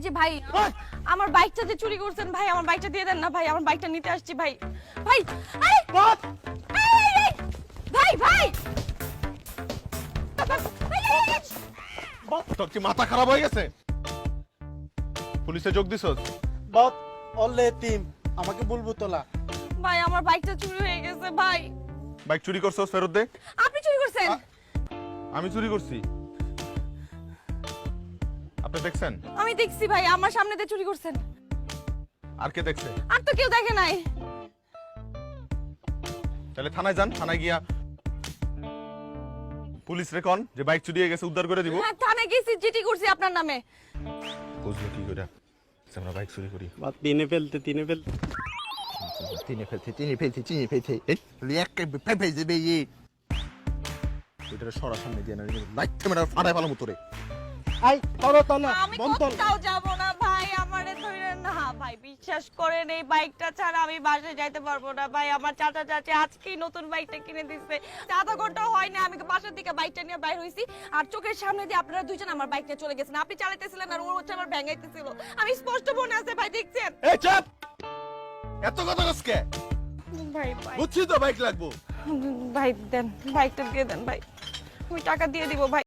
এই যে ভাই, আমার বাইকটা যে চুরি করছেন ভাই, আমার বাইকটা দিয়ে দেন না ভাই, আমার বাইকটা নিতে আসছি ভাই। ভাই এই, এই, ভাই ভাই তোর কি মাথা খারাপ হয়ে গেছে? পুলিশে যোগ দিছস? বাপ অল্লে এতিম আমাকে বলবো তোলা। ভাই আমার বাইকটা চুরি হয়ে গেছে ভাই। বাইক চুরি করছস, ফেরত দে। আপনি চুরি করছেন? আমি চুরি করছি? আপনি দেখছেন? আমি দেখছি ভাই, আমার সামনে দিয়ে চুরি করছেন। আর কে দেখছে? আর তো কেউ দেখে নাই। তাহলে থানায় যান, থানায় গিয়া পুলিশ রে কোন যে বাইক চুরি হয়ে গেছে উদ্ধার করে দিব। হ্যাঁ থানায় গেছি, চিঠি করছি আপনার নামে। বুঝলো কি করে যে আমরা বাইক চুরি করি? বাপ তিনে ফেলতে চিনি ফেলতে এই রিয়াক্ট ফেফে যাবে এই এটা সরা সামনে দিয়ে না লাইট ক্যামেরা ফাড়ায় ভালো মতো রে। আই করো তোলা আমি বন্তল। কোথাও যাব না ভাই, আমারে ধইরেন না ভাই, বিশ্বাস করেন এই বাইকটা ছাড়া আমি বাসায় যাইতে পারবো না ভাই। আমার চাচা চাচি আজকেই নতুন বাইকটা কিনে দিচ্ছে, আধা ঘন্টা হয় না আমি বাসার থেকে বাইকটা নিয়ে বাইর হইছি, আর চোখের সামনে দিয়ে আপনারা দুইজন আমার বাইক নিয়ে চলে গেছেন। আপনি চালাইতেছিলেন আর ও হচ্ছে আমার ভেঙাইতেছিল, আমি স্পষ্ট মনে আছে ভাই, দেখছেন? এই চাপ, এত কথা কসকে? ভাই ভাই বুঝছি তো বাইক লাগবো। ভাই দেন, বাইকটা দিয়ে দেন ভাই, আমি টাকা দিয়ে দিব ভাই।